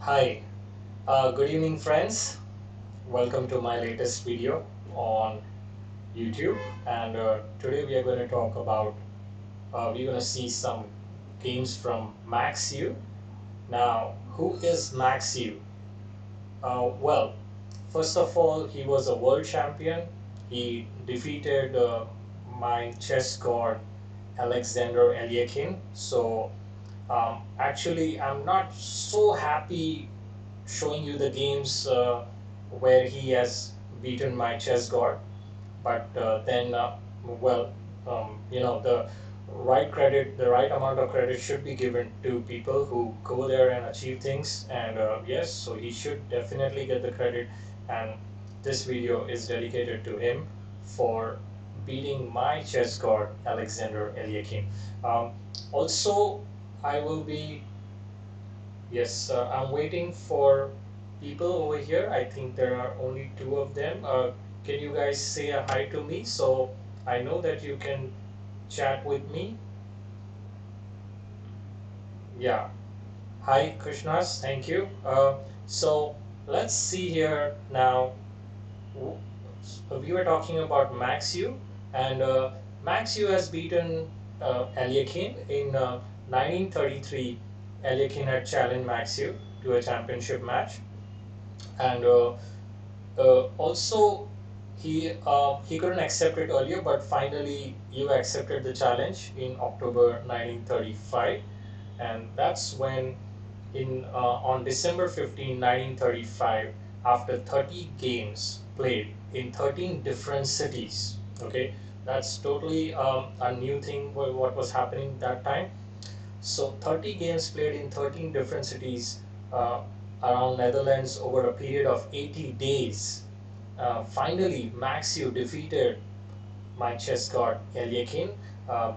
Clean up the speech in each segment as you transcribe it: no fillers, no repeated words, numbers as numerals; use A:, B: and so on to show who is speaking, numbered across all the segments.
A: Hi, good evening friends. Welcome to my latest video on YouTube, and today we are going to talk about, we're going to see some games from Max Euwe. Now, who is Max Euwe? Well, first of all, he was a world champion. He defeated my chess god Alexander Eliakin. So actually, I'm not so happy showing you the games where he has beaten my chess god, but then, well, the the right amount of credit should be given to people who go there and achieve things. And yes, so he should definitely get the credit. And this video is dedicated to him for beating my chess god Alexander Eliakim. Also, I will be Yes, I'm waiting for people over here. I think there are only two of them. Can you guys say a hi to me so I know that you can chat with me? Yeah. Hi, Krishnas. Thank you. So let's see here now. We were talking about Max Euwe, and Max Euwe has beaten Eliakim in 1933. Eliakim had challenged Max Euwe to a championship match, and also he couldn't accept it earlier, but finally you accepted the challenge in October 1935, and that's when in on December 15, 1935, after 30 games played in 13 different cities. Okay, that's totally a new thing. What was happening that time? So 30 games played in 13 different cities uh, around Netherlands over a period of 80 days. Finally, Max Euwe defeated my chess god Eliakim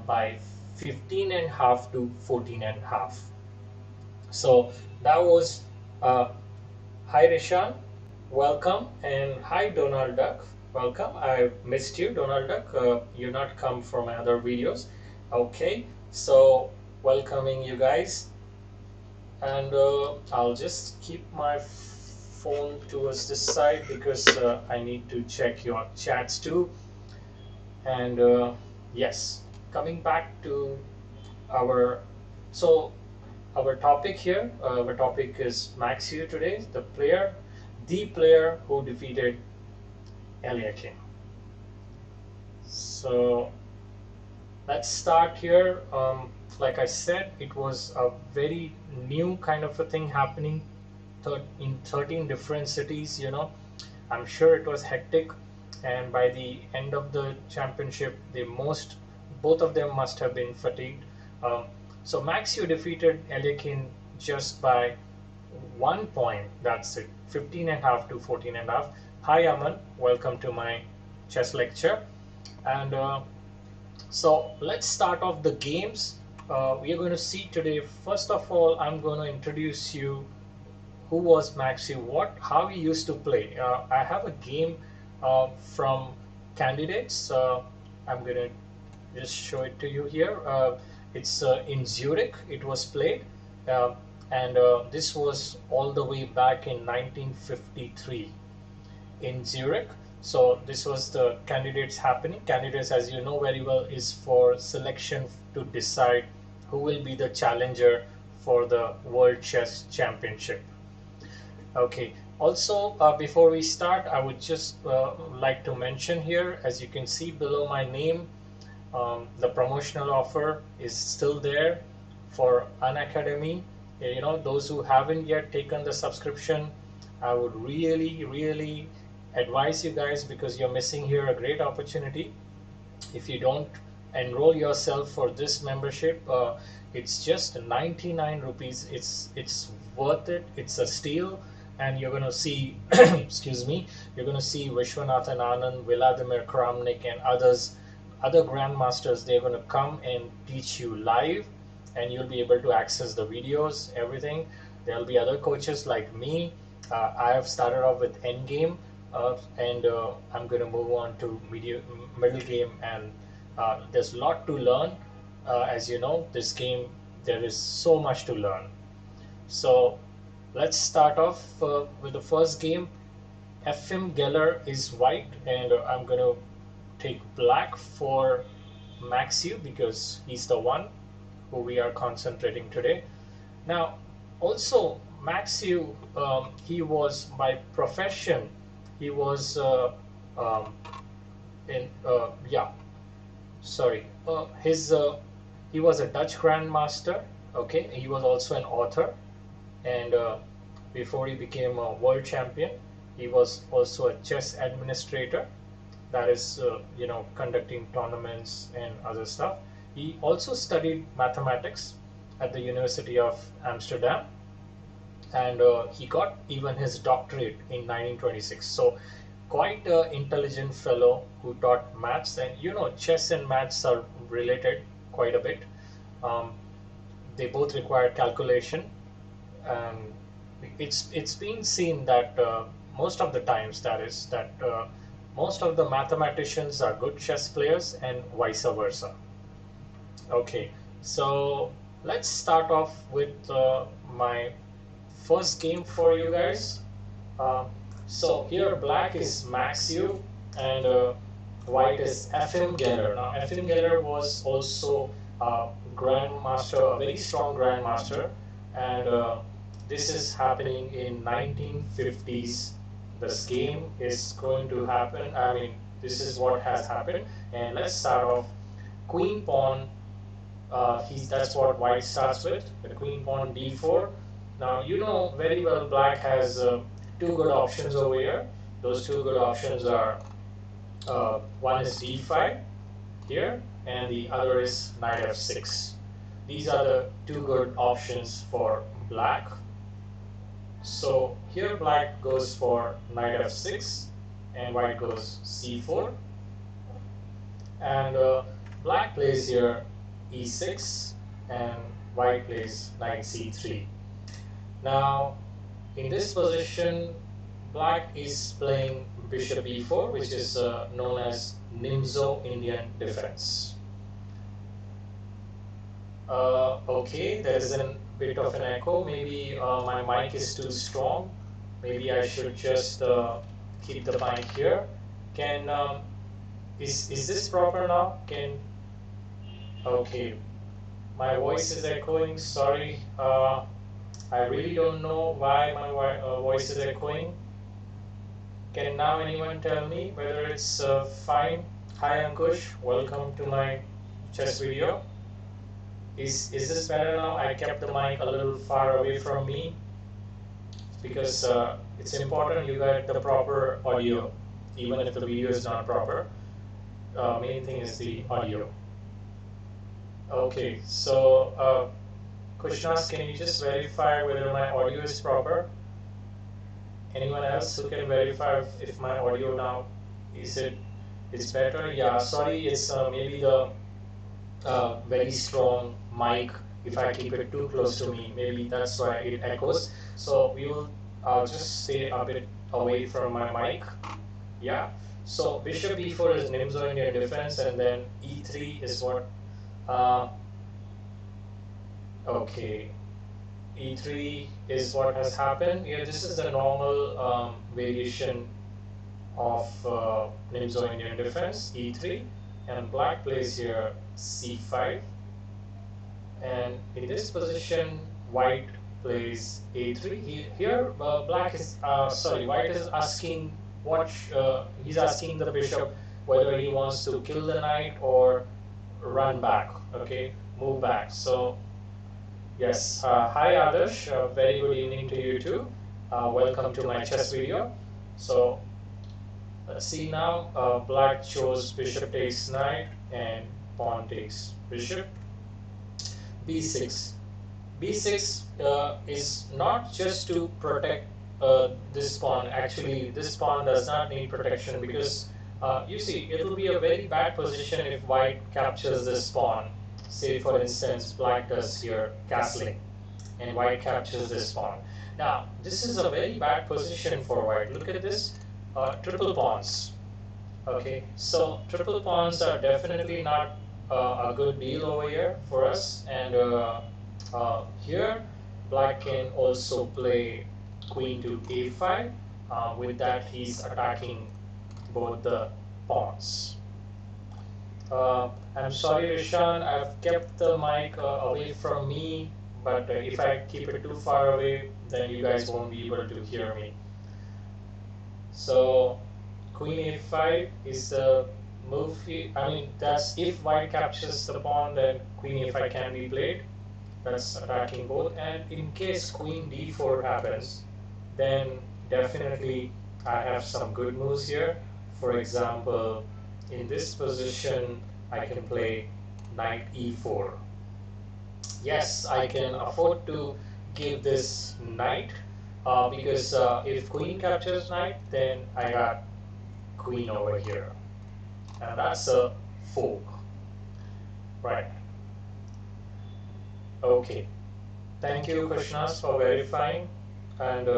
A: by 15 and a half to 14 and a half. So that was uh, hi Rishan, welcome, and hi Donald Duck, welcome. I missed you, Donald Duck. You're not come from my other videos. Okay, so welcoming you guys, and I'll just keep my phone towards this side because I need to check your chats too. And yes, coming back to our so our topic here, our topic is Max Euwe today, the player who defeated Eliakim. So let's start here. Like I said, it was a very new kind of a thing happening in 13 different cities. I'm sure it was hectic, and by the end of the championship, both of them must have been fatigued. Um, so Max Euwe defeated Eliakim just by 1 point. That's it, 15 and a half to 14 and a half. Hi Aman, welcome to my chess lecture. And so let's start off the games. We are going to see today. First of all, I'm going to introduce you who was Max Euwe, how he used to play. I have a game from candidates. I'm going to just show it to you here. It's in Zurich. It was played, uh, and this was all the way back in 1953 in Zurich. So this was the candidates happening. Candidates, as you know very well, is for selection to decide who will be the challenger for the World Chess Championship. Okay. Also, before we start, I would just like to mention here, as you can see below my name, the promotional offer is still there for Unacademy. Those who haven't yet taken the subscription, I would really, really advise you guys, because you're missing here a great opportunity. If you don't enroll yourself for this membership, it's just 99 rupees. It's worth it. It's a steal. And you're going to see excuse me, you're going to see Vishwanathan Anand, Vladimir Kramnik, and other grandmasters. They're going to come and teach you live, and you'll be able to access the videos, everything. There'll be other coaches like me. I have started off with endgame, and I'm going to move on to middle game, and there's a lot to learn. As you know, this game, there is so much to learn. So Let's start off with the first game. FM Geller is white, and I'm going to take black for Max Euwe because he's the one who we are concentrating today. Now, also Max Euwe, he was by profession, he was um, in yeah, sorry, his he was a Dutch grandmaster. Okay, he was also an author, and before he became a world champion, he was also a chess administrator, that is conducting tournaments and other stuff. He also studied mathematics at the University of Amsterdam, and he got even his doctorate in 1926. So quite an intelligent fellow who taught maths, and chess and maths are related quite a bit. um, they both require calculation, and it's been seen that most of the times, that is that most of the mathematicians are good chess players and vice versa. Okay, so let's start off with my first game for you guys. uh, so here black is Max Euwe, and white is FM Geller. Now FM Geller was also a grandmaster, a very strong grandmaster, and this is happening in 1950s. This game is going to happen. I mean, this is what has happened. And let's start off. Queen pawn. That's what white starts with. The queen pawn d4. Now you know very well black has two good options over here. Those two good options are one is d5 here, and the other is knight f6. These are the two good options for black. So here black goes for knight f6 and white goes c4, and black plays here e6 and white plays knight c3. Now in this position black is playing bishop e4, which is known as Nimzo Indian defense. Okay, there is a bit of an echo. Maybe my mic is too strong. Maybe I should just keep the mic here. Can is this proper now? Okay, my voice is echoing. Sorry, I really don't know why my voice is echoing. Can now anyone tell me whether it's fine? Hi Ankush, welcome to my chess video. Is this better now? I kept the mic a little far away from me because it's important you get the proper audio, even if the video is not proper. Main thing is the audio. Okay, so Kushnas, can you just verify whether my audio is proper? Anyone else who can verify if my audio now it's better? Yeah, sorry, it's maybe the very strong mic. If I keep it too close to me, maybe that's why it echoes. So we will just stay a bit away from my mic. Yeah. So bishop e4 is Nimzo Indian defense, and then e3 is what? Okay. E3 is what has happened. Yeah, this is the normal variation of Nimzo Indian defense, e3, and black plays here c5, and in this position white plays a3. Here black is white is asking what he's asking the bishop whether he wants to kill the knight or run back, okay, move back. So yes, hi Adarsh, very good evening to you too. Welcome to my chess video. So let's see now. Black chose bishop takes knight and pawn takes bishop. b6. b6 is not just to protect this pawn. Actually, this pawn does not need protection because you see, it will be a very bad position if white captures this pawn. Say for instance, black does here castling and white captures this pawn. Now, this is a very bad position for white. Look at this, triple pawns. Okay, so triple pawns are definitely not a good deal over here for us. And here, black can also play queen to a5. With that, he's attacking both the pawns. I'm sorry, Rishan, I've kept the mic away from me, but if I keep it too far away, then you guys won't be able to hear me. So queen a5 is the move. I mean, that's if white captures the pawn, then queen a5 can be played. That's attacking both. And in case queen d4 happens, then definitely I have some good moves here. For example, in this position, I can play knight e4. Yes, I can afford to give this knight because if queen captures knight, then I got queen over here, and that's a fork, right? Okay, thank you, Krishnas, for verifying. And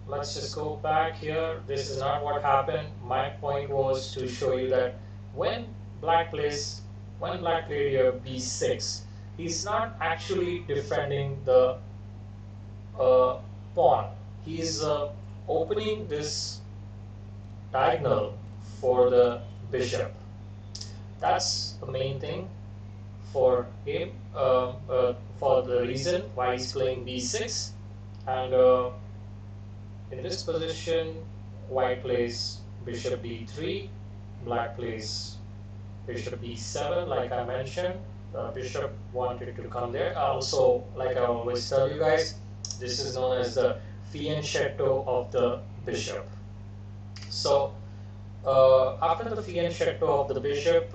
A: let's just go back here. This is not what happened. My point was to show you that when black plays, when black played here b6, he's not actually defending the pawn. He's opening this diagonal for the bishop. That's the main thing for him, for the reason why he's playing b6. And in this position, white plays bishop b3, black plays bishop b7, like I mentioned. The bishop wanted to come there. Also, like I always tell you guys, this is known as the fianchetto of the bishop. So after the fianchetto of the bishop,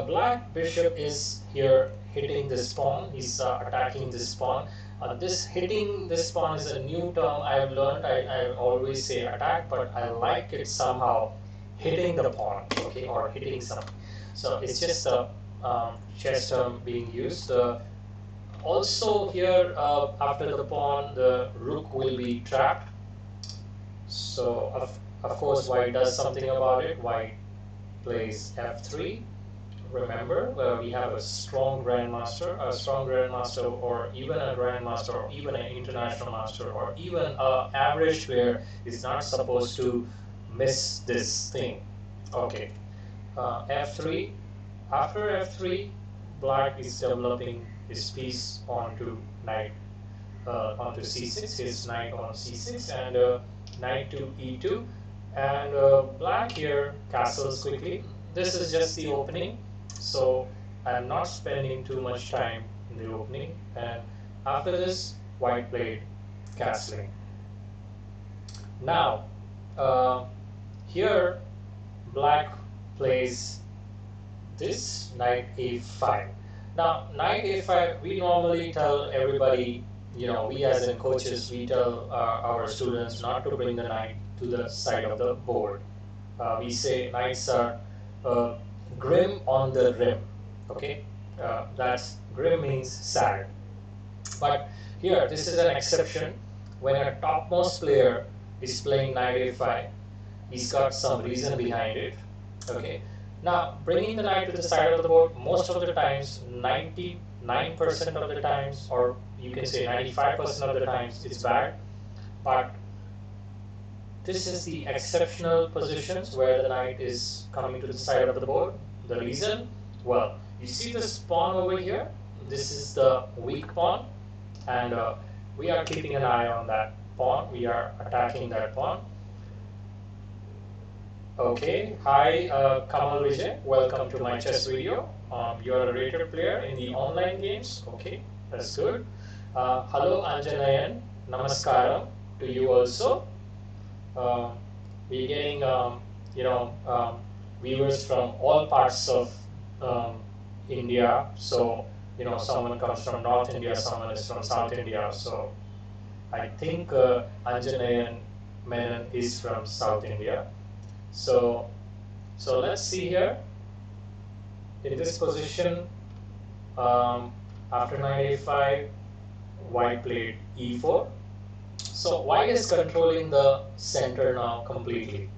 A: black bishop is here hitting this pawn. He's attacking this pawn. This hitting this pawn is a new term I've learned. I always say attack, but I like it somehow hitting the pawn, okay, or hitting something. So it's just a chess term being used. Also here, after the pawn, the rook will be trapped. So of course white does something about it. White plays f3. Remember, we have a strong grandmaster, or even a grandmaster, or even an international master, or even an average player is not supposed to miss this thing. Okay, f3. After f3, black is developing his piece onto knight, onto c6. His knight on c6 and knight to e2, and black here castles quickly. This is just the opening. So I'm not spending too much time in the opening, and after this, white played castling. Now, here black plays this knight a5. Now, knight a5, we normally tell everybody, we as in coaches, we tell our students not to bring the knight to the side of the board. We say knights are grim on the rim, okay? That's grim means sad. But here, this is an exception. When a topmost player is playing knight a5, he's got some reason behind it, okay? Now, bringing the knight to the side of the board, most of the times, 99% of the times, or you can say 95% of the times, it's bad. But this is the exceptional positions where the knight is coming to the side of the board. The reason? Well, you see this pawn over here? This is the weak pawn, and we are keeping an eye on that pawn. We are attacking that pawn. Okay, hi Kamal Vijay, welcome to my chess video. You're a rated player in the online games. Okay, that's good. Hello Anjanayan, namaskaram to you also. We're getting viewers from all parts of India. So someone comes from North India, someone is from South India. So I think Anjanayan Menon is from South India. So let's see here. In this position, after knight a5, white played e4. So white is controlling the center now completely.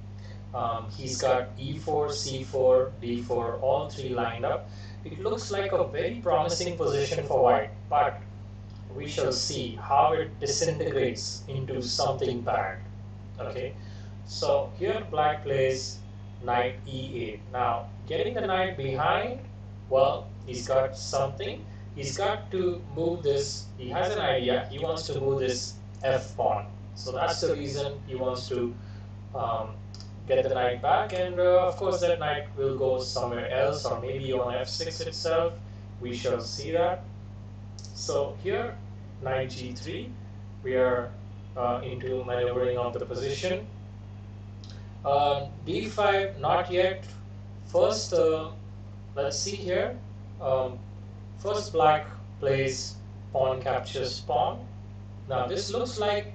A: He's got e4, c4, d4, all three lined up. it looks like a very promising position for white, but we shall see how it disintegrates into something bad. Okay, so here black plays knight e8. Now getting the knight behind, well, he's got something. He's got to move this. He has an idea. He wants to move this f pawn. So that's the reason he wants to um, get the knight back, and of course that knight will go somewhere else, or maybe on f6 itself. We shall see that. So here knight g3, we are into maneuvering of the position. d5 not yet. First let's see here. um, First black plays pawn captures pawn. Now this looks like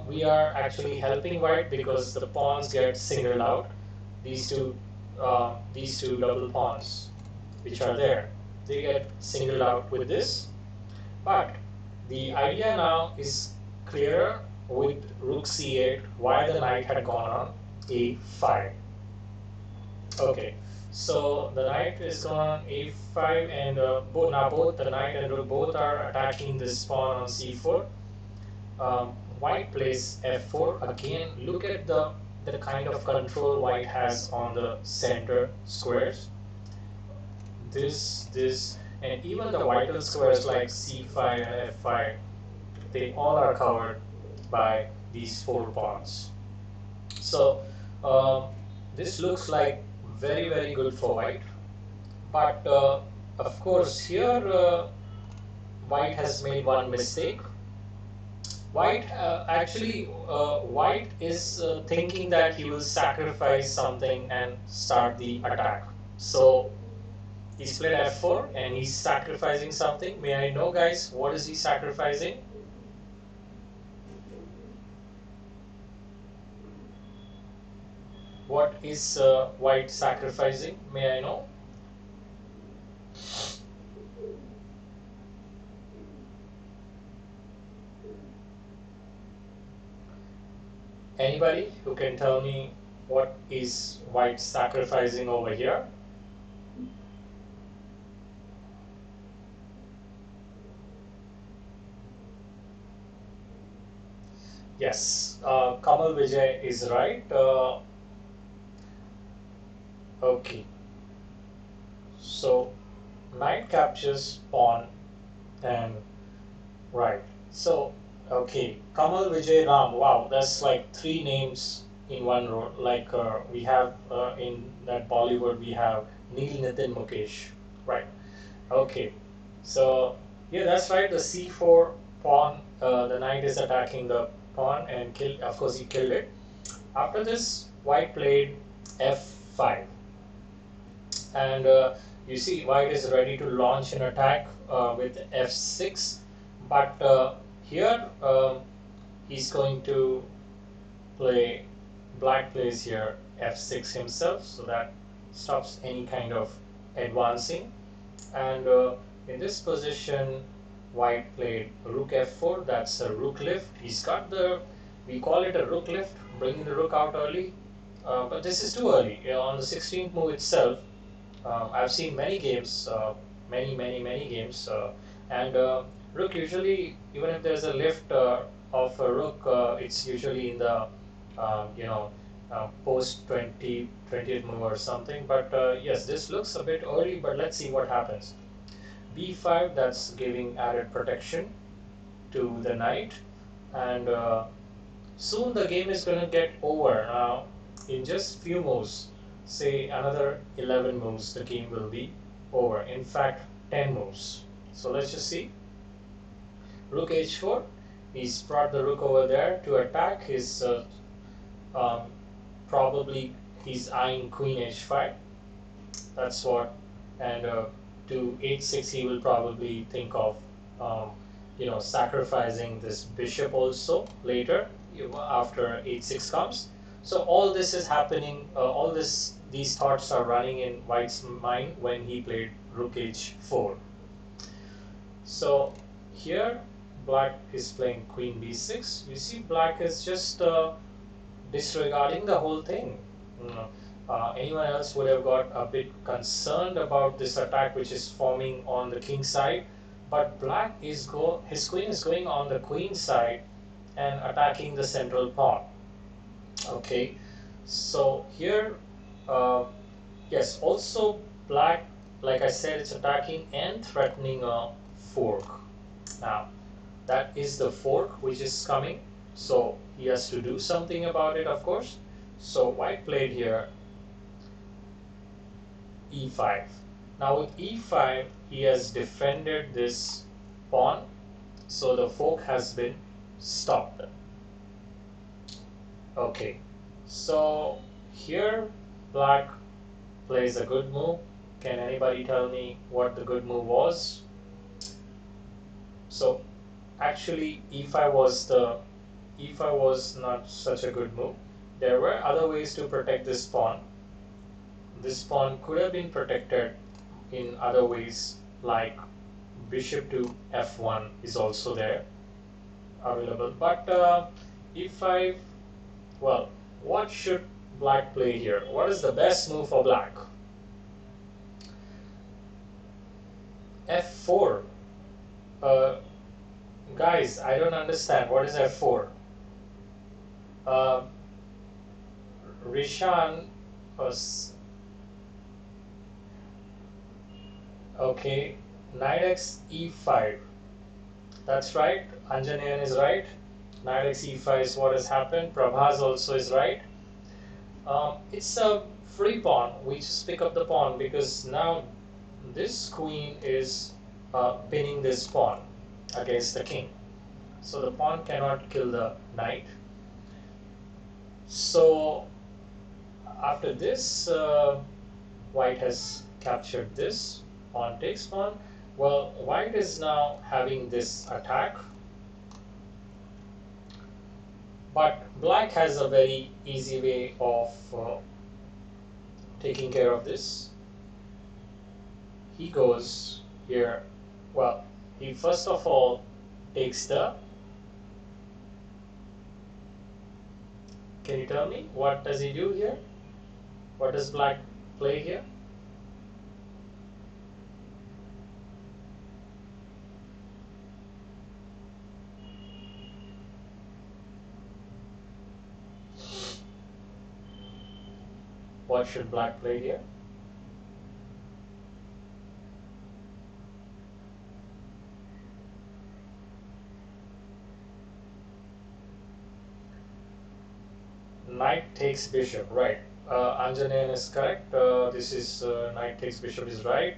A: we are actually helping white because the pawns get singled out. These two double pawns which are there, they get singled out with this. But the idea now is clearer with rook c8, why the knight had gone on a5. Okay, so the knight is gone on a5, and both the knight and rook both are attacking this pawn on c4. White plays f4. Again, look at the kind of control white has on the center squares. This, and even the vital squares like c5 and f5, they all are covered by these four pawns. So this looks like very good for white, but of course here white has made one mistake. White White is thinking that he will sacrifice something and start the attack. So he's played f4 and he's sacrificing something. May I know, guys, what is he sacrificing? What is white sacrificing? May I know? Anybody who can tell me what is white sacrificing over here? Yes, Kamal Vijay is right. Okay, so knight captures pawn, and right. So okay, Kamal Vijay Ram. Wow, that's like three names in one row. Like we have in that Bollywood, we have Neil Nitin Mukesh. Right. Okay. So yeah, that's right. The c4 pawn. The knight is attacking the pawn and killed. Of course, he killed it. After this, white played f5, and you see white is ready to launch an attack with f6, but here he's going to play, black plays here f6 himself, so that stops any kind of advancing. And in this position white played rook f4. That's a rook lift. He's got the, we call it a rook lift, bringing the rook out early, but this is too early. On the 16th move itself, I've seen many games, many games, and rook usually, even if there's a lift of a rook, it's usually in the post 20th move or something. But yes, this looks a bit early, but let's see what happens. b5, that's giving added protection to the knight, and soon the game is going to get over. Now in just few moves, say another 11 moves, the game will be over. In fact, 10 moves. So let's just see. Rook h4. He's brought the rook over there to attack. His probably he's eyeing queen h5. That's what. And to h6, he will probably think of sacrificing this bishop also later after h6 comes. So all this is happening. These thoughts are running in white's mind when he played rook h4. So here black is playing queen b6. You see, black is just disregarding the whole thing. Anyone else would have got a bit concerned about this attack which is forming on the king side, but black is his queen is going on the queen side and attacking the central pawn. Okay, so here, uh, yes, also black, like I said, it's attacking and threatening a fork. Now, that is the fork which is coming, so he has to do something about it, of course. So white played here e5. Now with e5, he has defended this pawn, so the fork has been stopped. Okay, so here black plays a good move. Can anybody tell me what the good move was? So actually e5 was not such a good move. There were other ways to protect this pawn. This pawn could have been protected in other ways, like bishop to f1 is also there available. But e5, well, what should black play here? What is the best move for black? f4. Uh, Guys, I don't understand. What is f4? Uh, Rishan was okay. Knight x e5. That's right. Anjanayan is right. Knight x e5 is what has happened. Prabhas also is right. It's a free pawn. We just pick up the pawn because now this queen is pinning this pawn against the king. So the pawn cannot kill the knight. So after this, white has captured this. Pawn takes pawn. Well, white is now having this attack. But black has a very easy way of taking care of this. He goes here. Well, he first of all takes the. Can you tell me what does he do here? What does black play here? What should black play here? Knight takes bishop, right. Anjanayan is correct. This is knight takes bishop is right.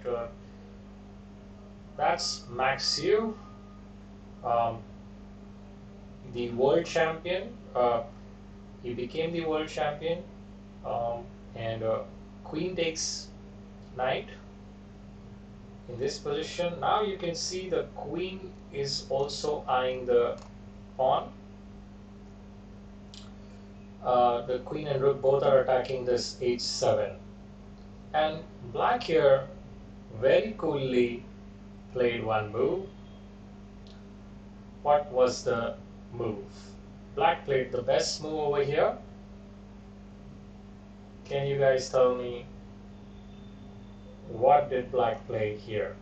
A: That's Max Euwe, um, the world champion. He became the world champion. And queen takes knight in this position. Now you can see the queen is also eyeing the pawn. The queen and rook both are attacking this h7, and black here very coolly played one move. What was the move? Black played the best move over here. Can you guys tell me what did black play here?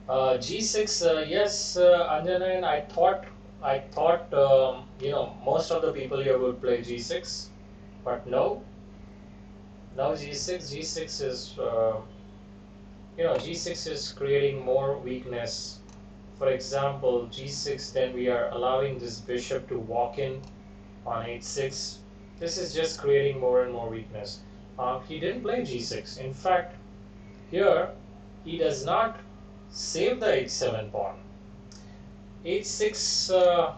A: G6, yes, Anjanayan, I thought, most of the people here would play G6, but no, G6, G6 is, G6 is creating more weakness. For example, G6, then we are allowing this bishop to walk in on H6. This is just creating more and more weakness. He didn't play G6. In fact, here he does not save the H7 pawn. H6,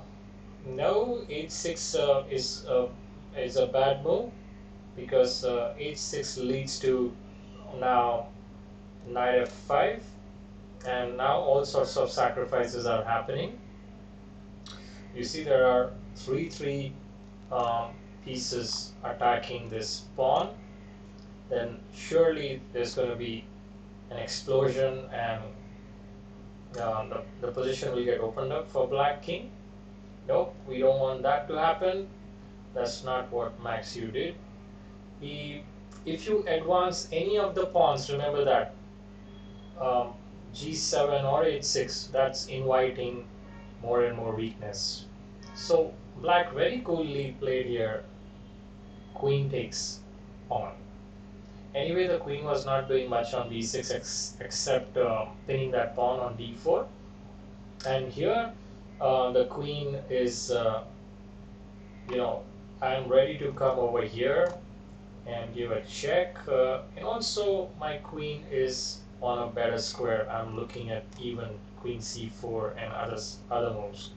A: no, H6 is a bad move because H6 leads to now knight f5, and now all sorts of sacrifices are happening. You see there are three pieces attacking this pawn. Then surely there's going to be an explosion, and the position will get opened up for black king. Nope, we don't want that to happen. That's not what Max Euwe did. If you advance any of the pawns, remember that um, g7 or h6, that's inviting more and more weakness. So black very coolly played here queen takes pawn. Anyway, the queen was not doing much on b6 except pinning that pawn on d4. And here the queen is, I'm ready to come over here and give a check. And also my queen is on a better square. I'm looking at even queen c4 and other moves.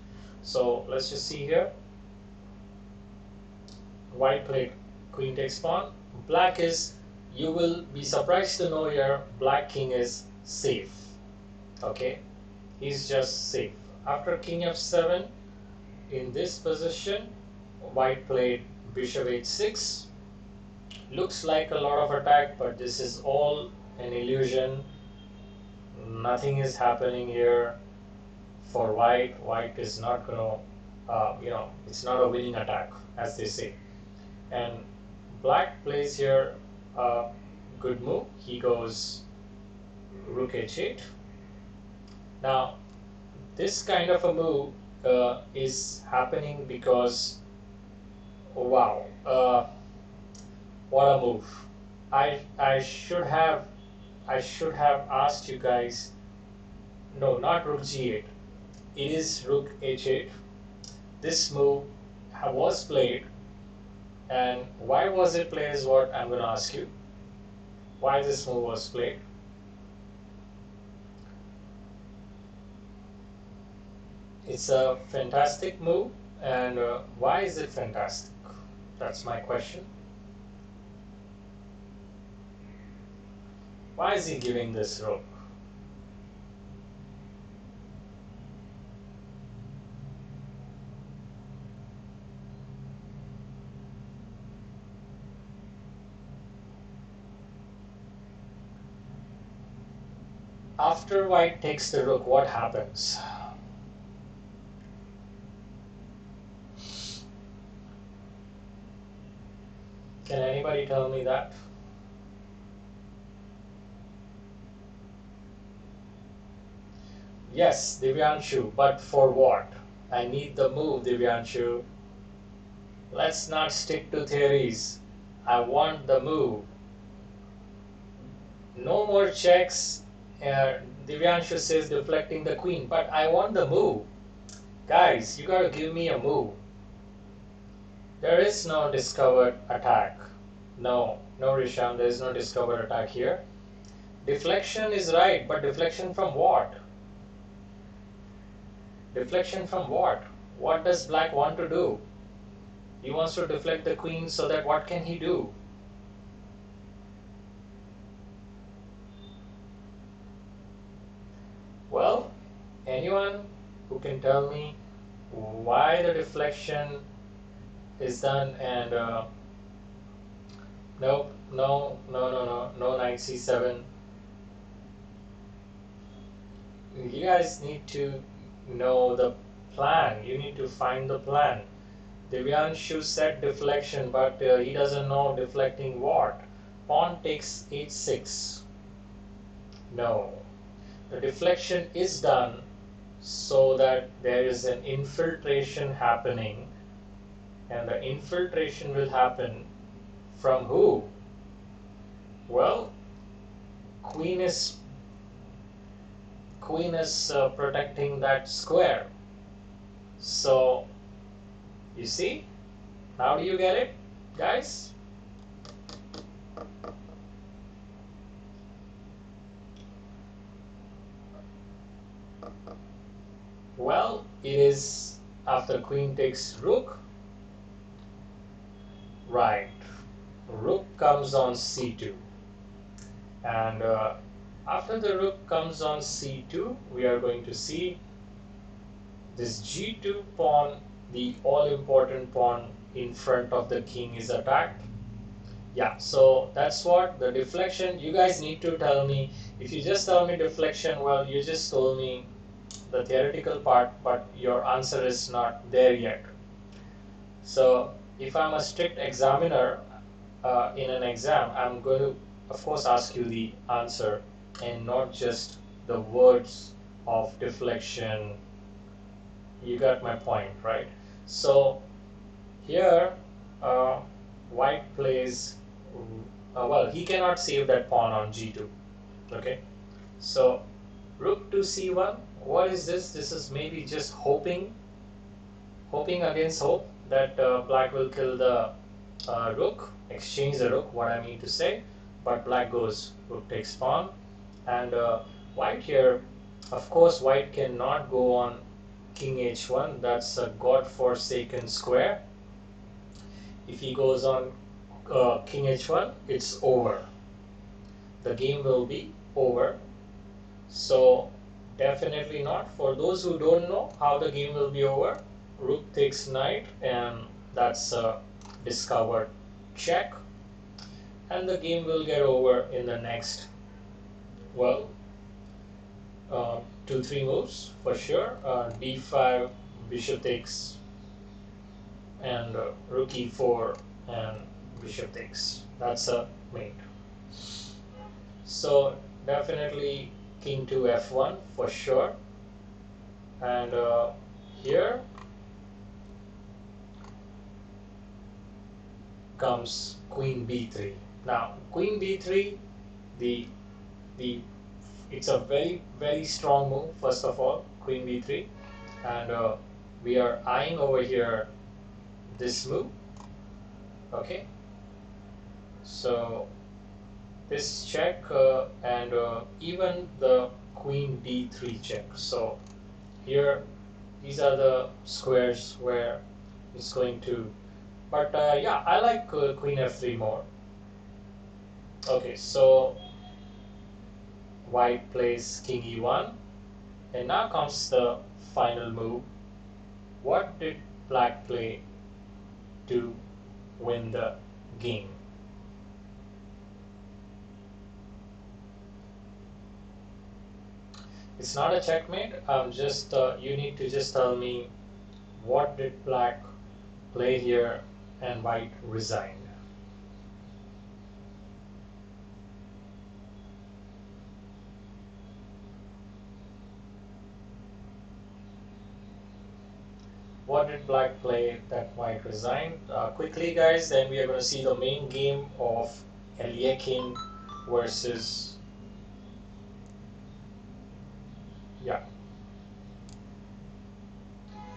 A: So let's just see here. White played queen takes pawn. Black is, you will be surprised to know here, black king is safe. Okay, he's just safe. After king f7, in this position, white played bishop h6. Looks like a lot of attack, but this is all an illusion. Nothing is happening here for white. White is not going to, it's not a winning attack, as they say. And black plays here a good move. He goes rook h8. Now, this kind of a move is happening because, wow, what a move! I should have asked you guys. No, not rook g8. It is rook h8. This move was played, and why was it played is what I'm going to ask you. Why this move was played? It's a fantastic move, and why is it fantastic? That's my question. Why is he giving this rook? After white takes the rook, what happens? Can anybody tell me that? Yes, Divyanshu, but for what? I need the move, Divyanshu. Let's not stick to theories. I want the move. No more checks. Divyanshu says deflecting the queen, but I want the move. Guys, you gotta give me a move. There is no discovered attack. No, Risham, there is no discovered attack here. Deflection is right, but deflection from what? Deflection from what? What does black want to do? He wants to deflect the queen so that what can he do? Well, anyone who can tell me why the deflection is done? And no knight c7. You guys need to know the plan. You need to find the plan. Divyanshu said deflection, but he doesn't know deflecting what. Pawn takes h6. No. The deflection is done so that there is an infiltration happening, and the infiltration will happen from who? Well, queen is protecting that square. So you see, how do you get it, guys? Well, it is after queen takes rook. Right, rook comes on c2, and after the rook comes on c2, we are going to see this g2 pawn, the all-important pawn in front of the king, is attacked. Yeah, so that's what the deflection. You guys need to tell me. If you just tell me deflection, well, you just told me the theoretical part, but your answer is not there yet. So if I'm a strict examiner in an exam, I'm going to, of course, ask you the answer and not just the words of deflection. You got my point, right? So here, white plays, well, he cannot save that pawn on g2. Okay, so rook to c1. What is this? This is maybe just hoping against hope that black will kill the rook, exchange the rook, what I mean to say. But black goes rook takes pawn, and white here, of course, white cannot go on king h1. That's a god-forsaken square. If he goes on king h1, it's over. The game will be over. So definitely not. For those who don't know how the game will be over, rook takes knight, and that's a discovered check, and the game will get over in the next, well, 2-3 moves for sure. d5, bishop takes, and rook e4, and bishop takes. That's a mate. So definitely king to f1 for sure, and here comes queen b3. Now queen b3, the it's a very strong move. First of all, queen b3, and we are eyeing over here this move. Okay, so this check, and even the queen d3 check. So here, these are the squares where it's going to, but yeah, I like queen f3 more. Okay, so white plays king e1, and now comes the final move. What did black play to win the game? It's not a checkmate. Just you need to just tell me what did black play here and white resigned. What did black play that white resigned? Quickly, guys, then we are going to see the main game of Eliakim versus, yeah,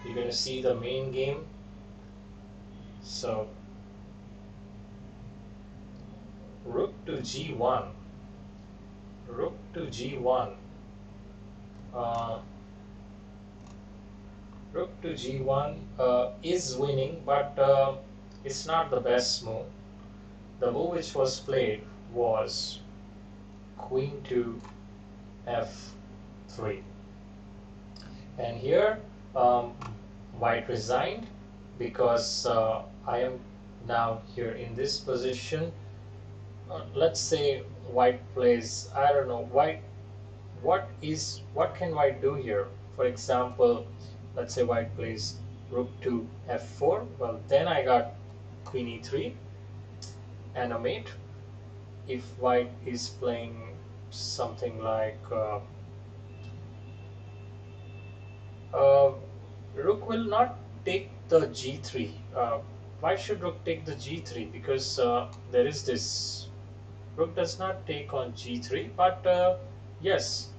A: you're going to see the main game. So rook to g1, rook to g1, rook to g1 is winning, but it's not the best move. The move which was played was queen to f3, and here white resigned because I am now here in this position. Let's say white plays, I don't know, white, what can white do here? For example, let's say white plays rook to f4. Well, then I got queen e3 and a mate. If white is playing something like rook will not take the g3. Why should rook take the g3? Because there is this, rook does not take on g3, but yes,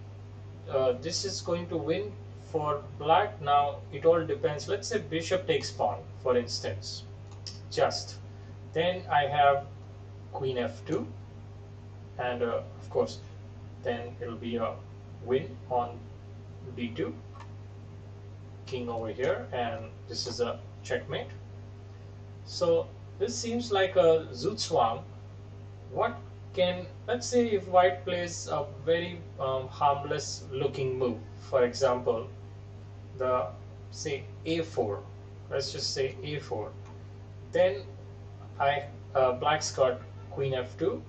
A: this is going to win for black. Now it all depends. Let's say bishop takes pawn, for instance, just then I have queen f2, and of course then it'll be a win on b2, king over here, and this is a checkmate. So this seems like a Zugzwang. What can, let's say if white plays a very harmless looking move, for example, the, say, a4, let's just say a4, then black's got queen f2,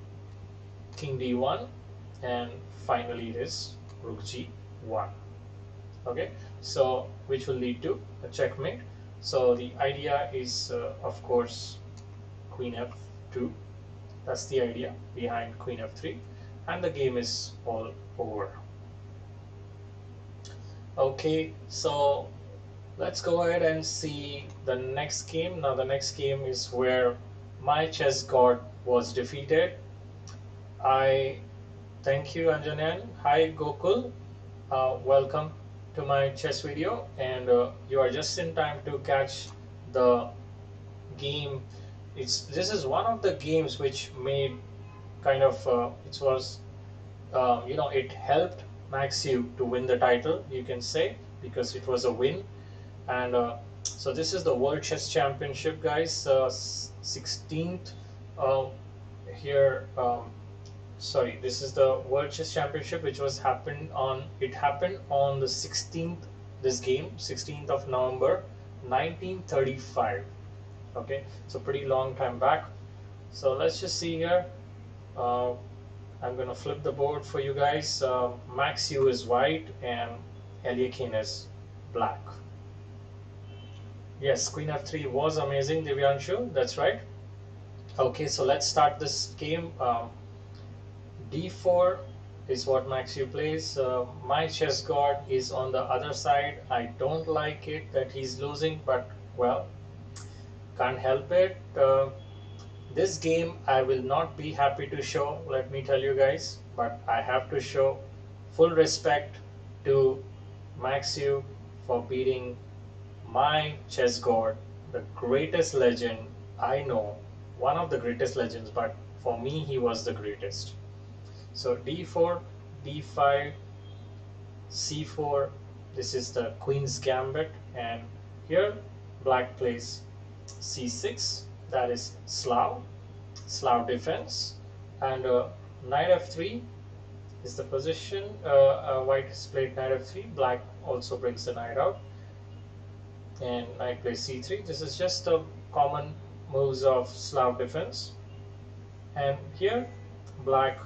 A: king d1, and finally it is rook g1. Okay, so which will lead to a checkmate. So the idea is, of course, queen f2. That's the idea behind queen f3, and the game is all over. Okay, so let's go ahead and see the next game. Now the next game is where my chess god was defeated. I thank you, Anjanan. Hi, Gokul. Welcome to my chess video, and you are just in time to catch the game. This is one of the games which made kind of it was it helped Max Euwe to win the title, you can say, because it was a win. And so this is the World Chess Championship, guys. 16th here. Sorry, this is the World Chess Championship, which was happened on. It happened on the 16th. This game, 16th of November, 1935. Okay, so pretty long time back. So let's just see here. Uh, I'm gonna flip the board for you guys. Max Euwe is white and Eliakim is black. Yes, Queen f3 was amazing, Divyanshu. That's right. Okay, so let's start this game. D4 is what Max Euwe plays. My chess god is on the other side. I don't like it that he's losing, but well, can't help it. This game I will not be happy to show, let me tell you guys, but I have to show full respect to Max Euwe for beating my chess god, the greatest legend I know, one of the greatest legends, but for me he was the greatest. So d4, d5, c4, this is the queen's gambit, and here black plays c6, that is Slav defense, and knight f3 is the position. White has played knight f3, black also brings the knight out, and knight plays c3. This is just the common moves of Slav defense, and here black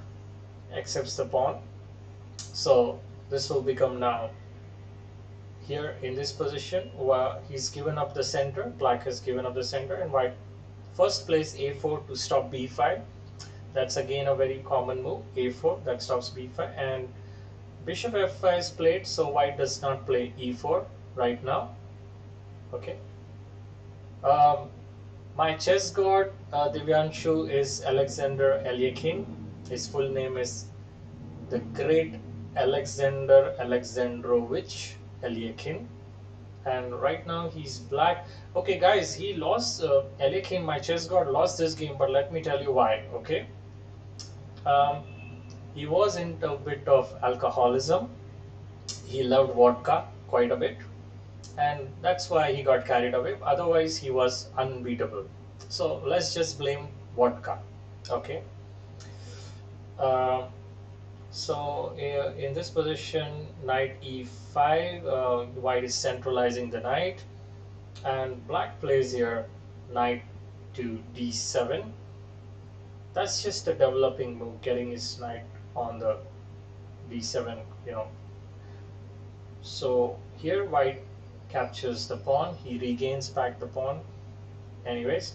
A: accepts the pawn. So this will become now here in this position where he's given up the center, black has given up the center, and white first plays a4 to stop b5. That's again a very common move, a4, that stops b5, and bishop f5 is played, so white does not play e4 right now. Okay. My chess god, Divyanshu, is Alexander Eliakim. His full name is the great Alexander Alexandrovich Eliakim, and right now he's black. Okay guys, he lost, Eliakim, my chess god, lost this game, but let me tell you why. Okay, um, he was into a bit of alcoholism. He loved vodka quite a bit, and that's why he got carried away. Otherwise he was unbeatable. So let's just blame vodka. Okay. uh, So in this position, knight e5, white is centralizing the knight, and black plays here knight to d7. That's just a developing move, getting his knight on the d7, you know. So here white captures the pawn, he regains back the pawn. Anyways,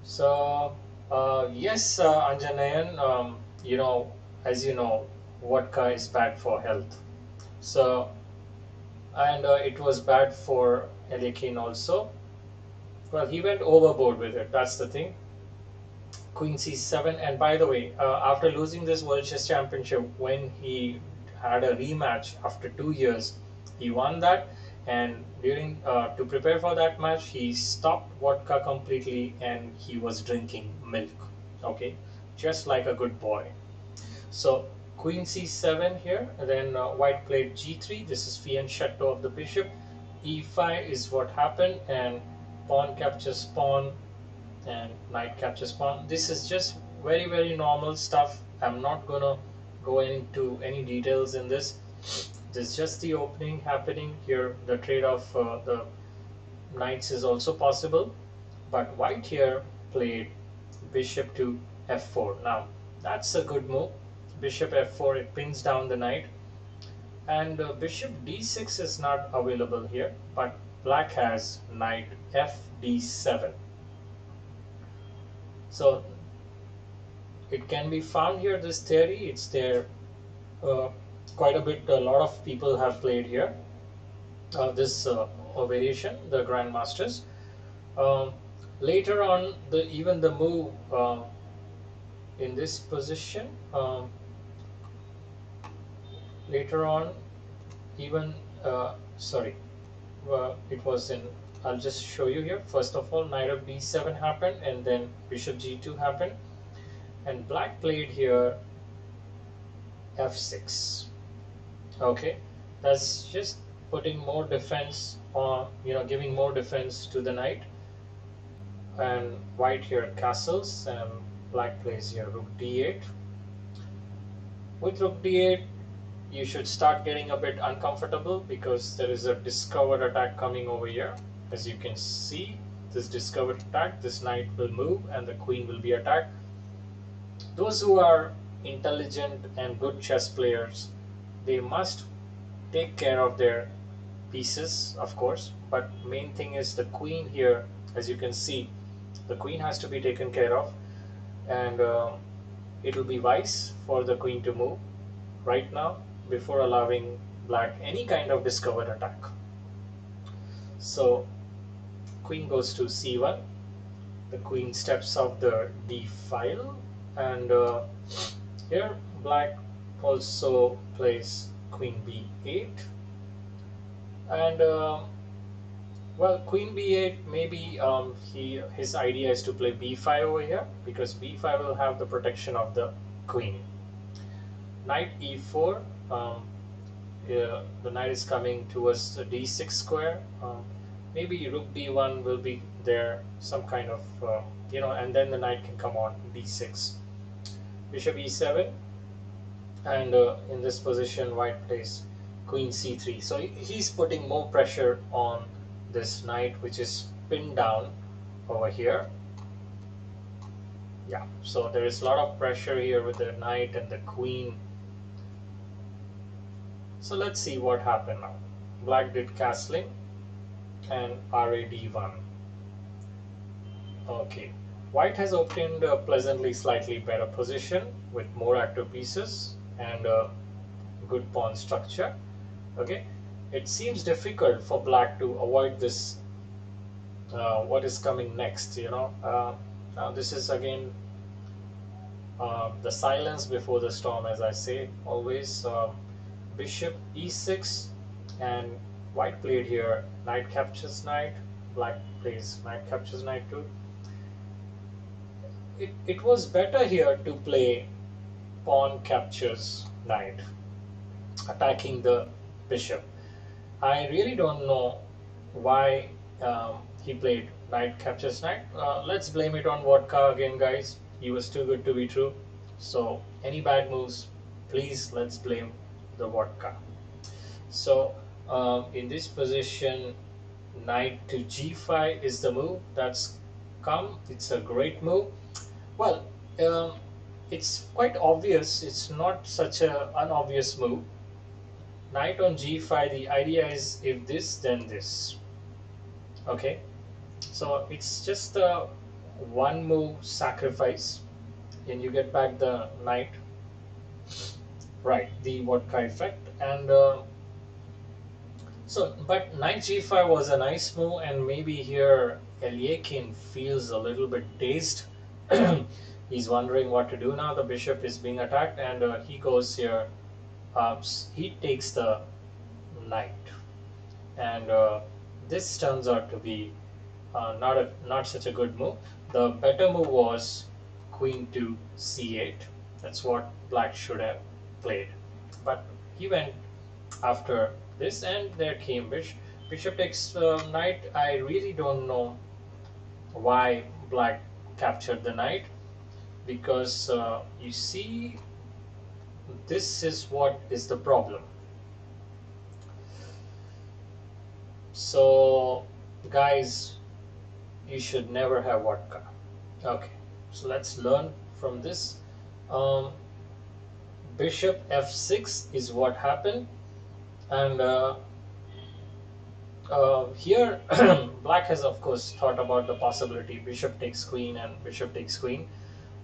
A: so yes, Anjanayan, as you know, vodka is bad for health. So, and it was bad for Eliakim also. Well, he went overboard with it. That's the thing. Queen c7. And by the way, after losing this World Chess Championship, when he had a rematch after 2 years, he won that. And during to prepare for that match, he stopped vodka completely and he was drinking milk. Okay, just like a good boy. So queen c7 here, and then white played g3. This is fianchetto of the bishop. e5 is what happened, and pawn captures pawn, and knight captures pawn. This is just very normal stuff. I'm not gonna go into any details in this. This is just the opening happening here. The trade of the knights is also possible, but white here played bishop to f4. Now that's a good move. Bishop f4, it pins down the knight, And bishop d6 is not available here, but black has knight fd7. So it can be found here, this theory. It's there uh, quite a bit. A lot of people have played here this variation, the grandmasters. Um, Later on, even the move in this position, later on, even sorry, it was in. I'll just show you here. First of all, knight of b7 happened, and then bishop g2 happened, and black played here f6. Okay, that's just putting more defense on, giving more defense to the knight. And white here castles, and black plays here rook d8. With rook d8, you should start getting a bit uncomfortable because there is a discovered attack coming over here. As you can see, this discovered attack, this knight will move and the queen will be attacked. Those who are intelligent and good chess players, they must take care of their pieces, of course, but main thing is the queen here. As you can see, the queen has to be taken care of, and it will be wise for the queen to move right now before allowing black any kind of discovered attack. So queen goes to c1, the queen steps off the d file, and here black also plays queen b8, and well, queen b8, maybe his idea is to play b5 over here, because b5 will have the protection of the queen. Knight e4, the knight is coming towards the d6 square. Maybe rook b1 will be there, some kind of, and then the knight can come on d6. Bishop e7, and in this position, white plays queen c3. So he's putting more pressure on this knight, which is pinned down over here. Yeah, so there is a lot of pressure here with the knight and the queen. So let's see what happened now. Black did castling and rad1. Okay, white has obtained a pleasantly slightly better position with more active pieces and a good pawn structure. Okay, it seems difficult for black to avoid this, what is coming next, now this is again the silence before the storm, as I say always. Bishop e6, and white played here knight captures knight, black plays knight captures knight too. It was better here to play pawn captures knight, attacking the bishop. I really don't know why he played knight captures knight. Let's blame it on vodka again, guys. He was too good to be true. So any bad moves, please, let's blame the vodka. So in this position, knight to g5 is the move that's come. It's a great move. Well, it's quite obvious. It's not such an unobvious move. Knight on g5, the idea is if this, then this. Okay, so it's just a one move sacrifice, and you get back the knight. Right, the vodka effect. And but knight g5 was a nice move, and maybe here Eliakim feels a little bit dazed. He's wondering what to do now. The bishop is being attacked, and he goes here. He takes the knight, and this turns out to be not such a good move. The better move was queen to c8. That's what black should have played, but he went after this, and there came bishop takes knight. I really don't know why black captured the knight, because you see, this is what is the problem. So guys, you should never have vodka. Okay, so let's learn from this. Bishop f6 is what happened. And here black has of course thought about the possibility bishop takes queen and bishop takes queen,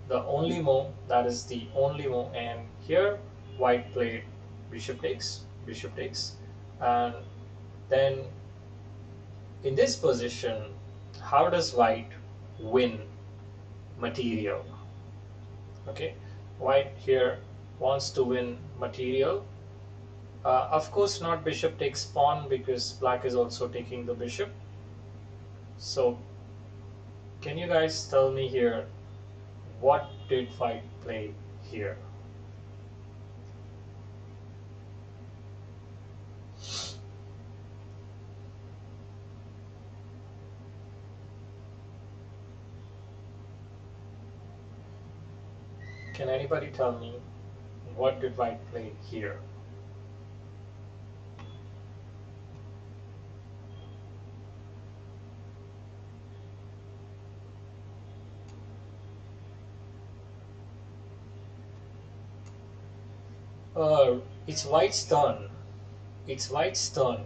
A: the only move, that is the only move. And here white played bishop takes, and then in this position, how does white win material? Okay, white here wants to win material. Of course not bishop takes pawn, because black is also taking the bishop. So can you guys tell me here, what did white play here? Can anybody tell me, what did white play here? It's white's turn. It's white's turn.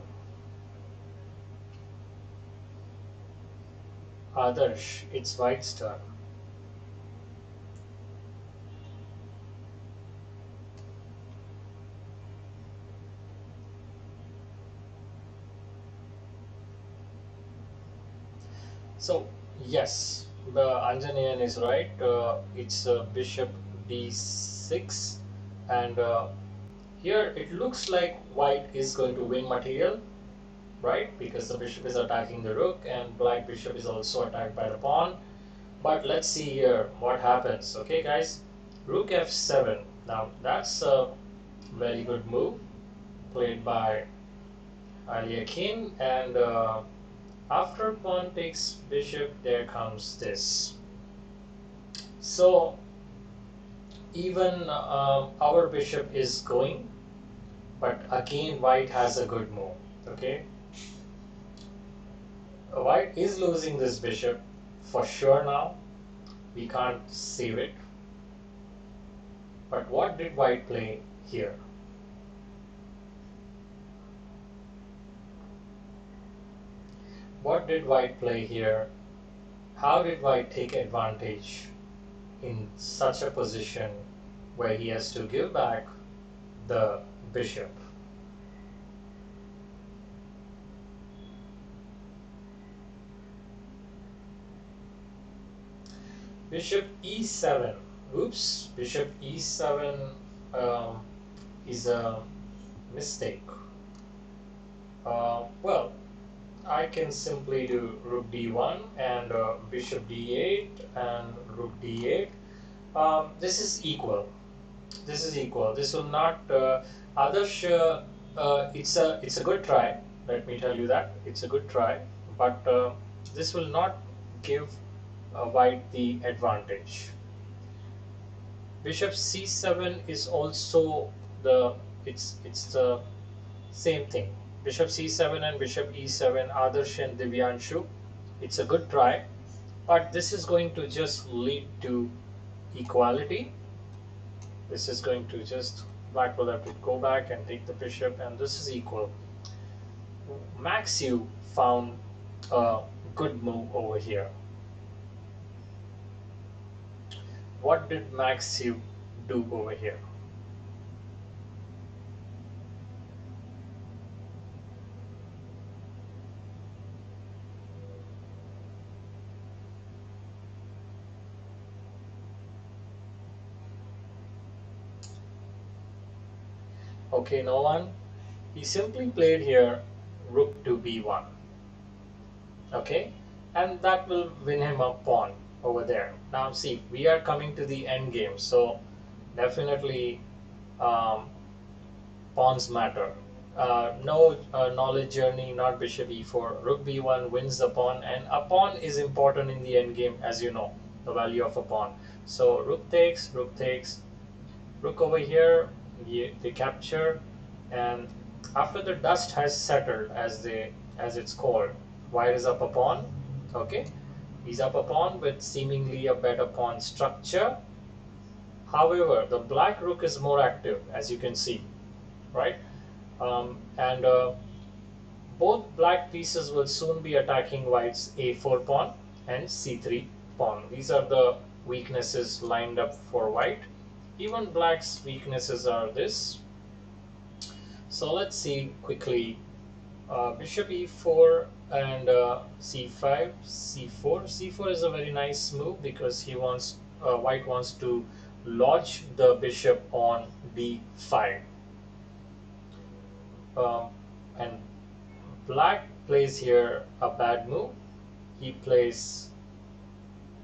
A: Adarsh, it's white's turn. So yes, Anjaneyan is right. It's bishop d6, and here it looks like white is going to win material, right? Because the bishop is attacking the rook, and black bishop is also attacked by the pawn. But let's see here what happens. Okay, guys, rook f7. Now that's a very good move played by Aliakin, and after pawn takes bishop, there comes this. So even our bishop is going, but again white has a good move. Okay, white is losing this bishop for sure now. We can't save it. But what did white play here? What did white play here? How did white take advantage in such a position where he has to give back the bishop? Bishop e7. Oops, bishop e7 is a mistake. Well, I can simply do rook d1 and bishop d8 and rook d8. This is equal. This is equal. This will not. Adarsh, it's a good try. Let me tell you that it's a good try, but this will not give white the advantage. Bishop c7 is also it's the same thing. Bishop c7 and bishop e7, Adarsh and Divyanshu. It's a good try, but this is going to just lead to equality. This is going to just, black will have to go back and take the bishop, and this is equal. Max Euwe found a good move over here. What did Max Euwe do over here? Okay, no one. He simply played here rook to b1. Okay, and that will win him a pawn over there. Now see, we are coming to the end game, so definitely pawns matter. No knowledge journey, not bishop e4. Rook b1 wins the pawn, and a pawn is important in the end game, as you know, the value of a pawn. So rook takes, rook over here, they capture, and after the dust has settled, as it's called, white is up a pawn. Okay, he's up a pawn with seemingly a better pawn structure. However, the black rook is more active, as you can see, right? And both black pieces will soon be attacking white's a4 pawn and c3 pawn. These are the weaknesses lined up for white. Even black's weaknesses are this. So let's see quickly. Bishop e4 and c5, c4. c4 is a very nice move because white wants to lodge the bishop on d5. And black plays here a bad move. He plays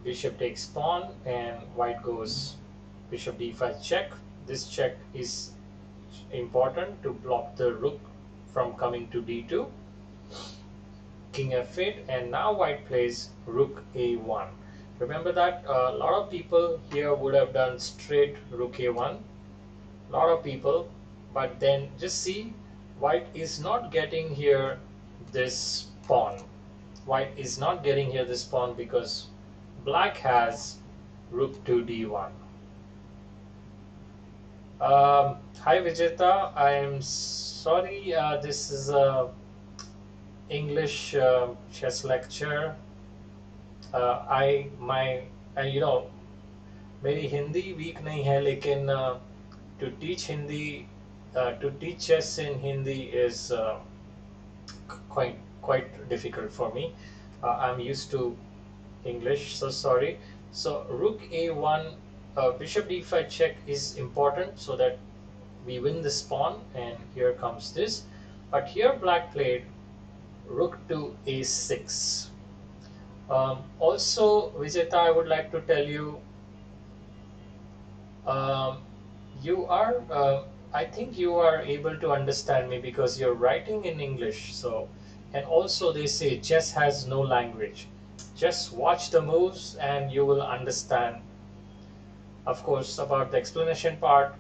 A: bishop takes pawn and white goes bishop d5 check. This check is important to block the rook from coming to d2. King f8, and now white plays rook a1. Remember that a lot of people here would have done straight rook a1. A lot of people, but then just see, white is not getting here this pawn. White is not getting here this pawn because black has rook to d1. Hi Vijeta, I am sorry, this is a English chess lecture. You know, मेरी Hindi weak नहीं है, लेकिन to teach Hindi, to teach chess in Hindi is quite difficult for me. I'm used to English, so sorry. So rook a1, bishop d5 check is important so that we win this pawn, and here comes this. But here black played rook to a6. Also, Vijeta, I would like to tell you, I think you are able to understand me because you're writing in English. So, and also they say chess has no language. Just watch the moves and you will understand. Of course, about the explanation part,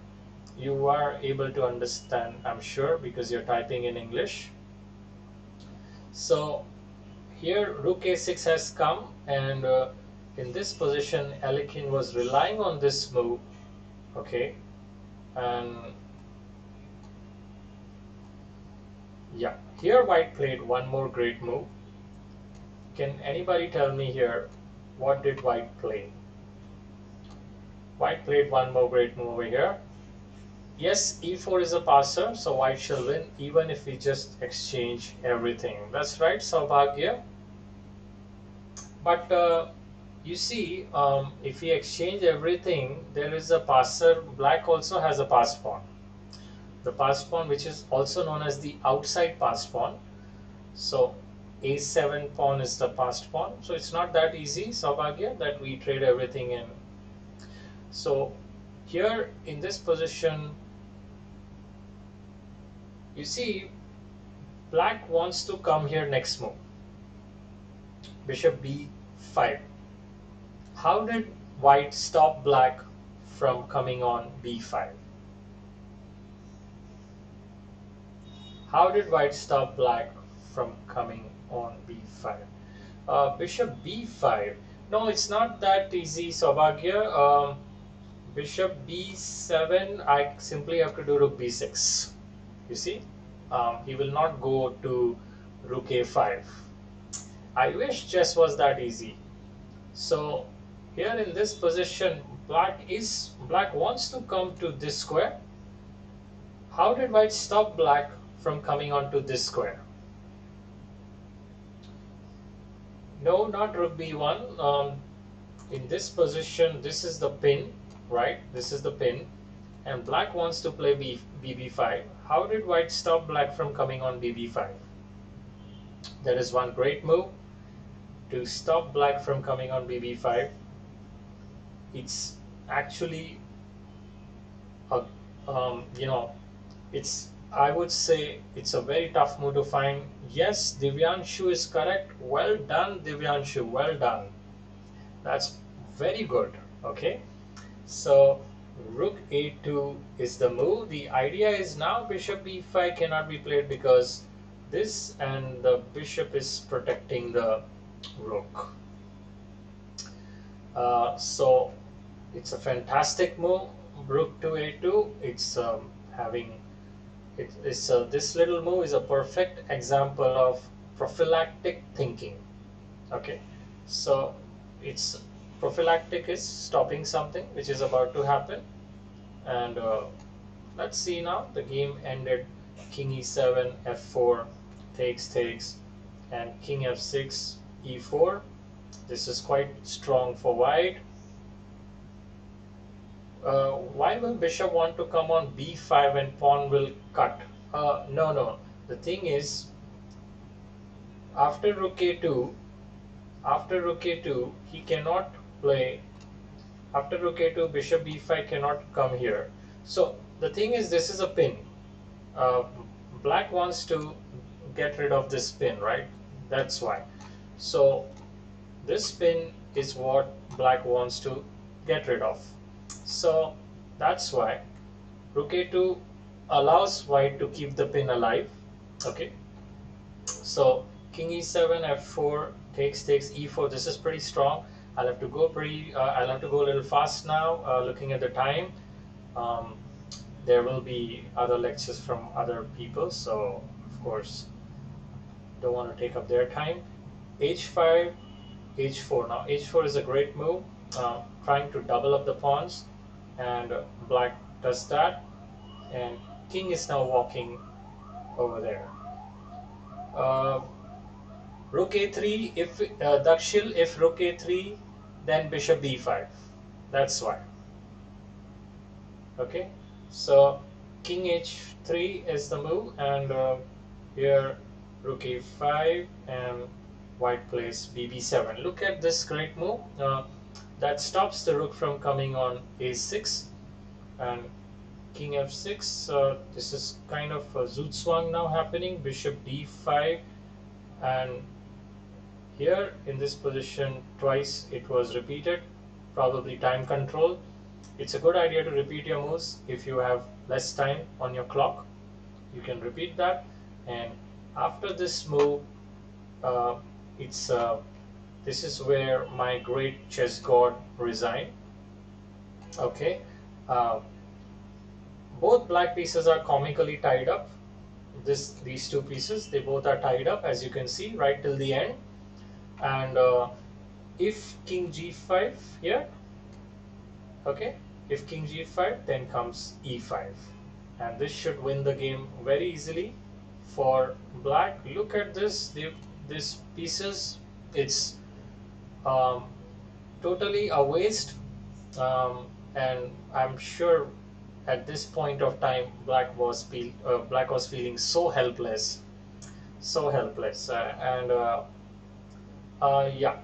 A: you are able to understand, I'm sure, because you're typing in English. So here rook a6 has come, and in this position Alekhine was relying on this move, okay, and yeah, here white played one more great move. Can anybody tell me here what did white play? White played one more great move over here. Yes, e4 is a passer, so white shall win even if we just exchange everything. That's right, Saubhagya. But you see, if we exchange everything, there is a passer. Black also has a pass pawn. The pass pawn, which is also known as the outside pass pawn. So a7 pawn is the passed pawn. So it's not that easy, Saubhagya, that we trade everything in. So here in this position, you see, black wants to come here next move. Bishop b5. How did white stop black from coming on b5? How did white stop black from coming on b5? Bishop b5. No, it's not that easy, Saubhagya. Bishop b7, I simply have to do rook b6. You see, he will not go to rook a5. I wish chess was that easy. So here in this position, black wants to come to this square. How did white stop black from coming onto this square? No, not rook b1. In this position, this is the pin, right? This is the pin, and black wants to play bb5. How did white stop black from coming on bb5? That is one great move to stop black from coming on bb5. It's actually a, you know, I would say it's a very tough move to find. Yes, Divyanshu is correct. Well done, Divyanshu. Well done. That's very good. Okay. So rook a2 is the move. The idea is now bishop b5 cannot be played because this and the bishop is protecting the rook. So it's a fantastic move. Rook to a2. It's having This little move is a perfect example of prophylactic thinking. Okay, so it's prophylactic is stopping something which is about to happen, and let's see now. The game ended king e7, f4, takes, and king f6, e4. This is quite strong for white. Why will bishop want to come on b5 and pawn will cut? No. The thing is, after rook a2, he cannot play. After rook a2, bishop b5 cannot come here. So the thing is, this is a pin. Uh, Black wants to get rid of this pin, right? That's why. So this pin is what black wants to get rid of. So that's why rook a2 allows white to keep the pin alive. Okay. So king e7, f4, takes, e4. This is pretty strong. I'll have to go a little fast now. Looking at the time, um, there will be other lectures from other people, so of course don't want to take up their time. h5, h4. Now h4 is a great move, trying to double up the pawns, and black does that, and king is now walking over there. Rook a3, if Dakshil, if rook a3, then bishop b5. That's why. Okay, so king h3 is the move, and here rook a5, and white plays bb7. Look at this great move. That stops the rook from coming on a6, and king f6. This is kind of a zugzwang now happening. Bishop d5, and here in this position twice it was repeated, probably time control. It's a good idea to repeat your moves if you have less time on your clock. You can repeat that, and after this move, this is where my great chess god resigned. Okay, both black pieces are comically tied up. These two pieces, they both are tied up, as you can see, right till the end. And if king g5 here, okay, if king g5, then comes e5, and this should win the game very easily for black. Look at this, these pieces, it's totally a waste, and I'm sure at this point of time black was feeling so helpless, yeah.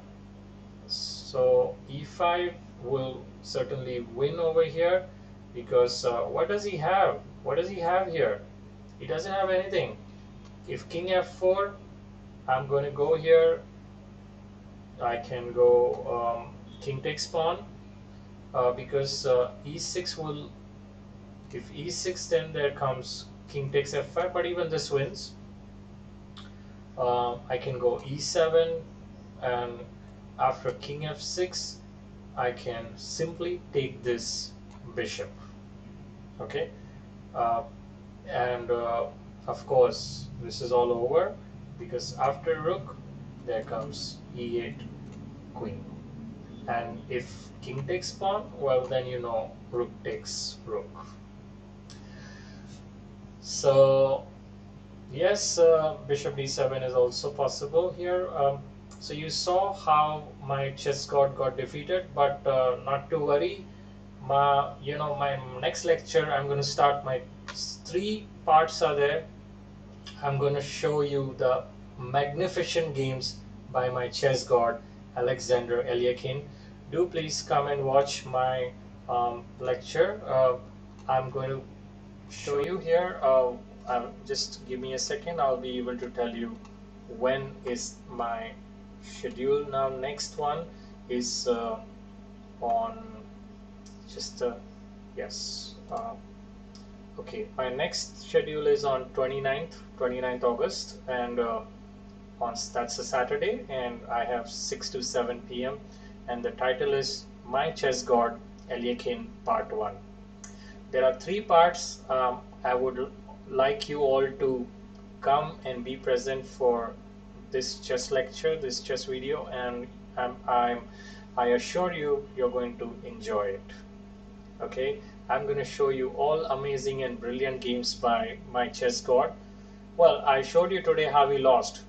A: So e5 will certainly win over here, because what does he have? What does he have here? He doesn't have anything. If king f4, I'm going to go here. I can go king takes pawn, because e6 will, if e6, then there comes king takes f5, but even this wins. I can go e7, and after king f6 I can simply take this bishop. Okay, and of course this is all over, because after rook there comes e8 queen, and if king takes pawn, well, then you know rook takes rook. So yes, bishop d7 is also possible here. So you saw how my chess god got defeated, but not to worry. My next lecture, I'm going to start. My 3 parts are there. I'm going to show you the magnificent games by my chess god Alexander Eliakin. Do please come and watch my lecture. I'm going to show you here. Just give me a second. I'll be able to tell you when is my schedule. Now next one is on just yes, okay, my next schedule is on 29th August, and that's a Saturday, and I have 6 to 7 p.m. and the title is My Chess God Eliakin Part 1. There are 3 parts. I would like you all to come and be present for this chess lecture, this chess video, and I assure you you're going to enjoy it. Okay, I'm going to show you all amazing and brilliant games by my chess god. Well, I showed you today how he lost,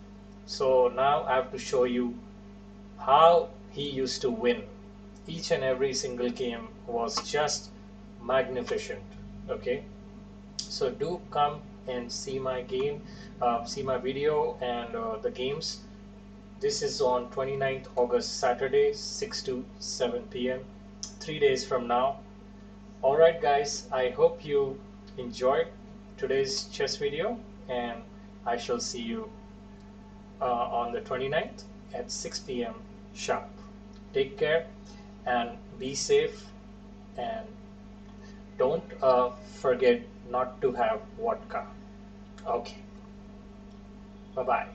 A: so now I have to show you how he used to win. Each and every single game was just magnificent. Okay, so do come and see my game, see my video and the games. This is on 29th August, Saturday, 6 to 7 p.m., 3 days from now. Alright guys, I hope you enjoyed today's chess video, and I shall see you on the 29th at 6 p.m. sharp. Take care and be safe, and don't forget not to have vodka. Okay, bye bye.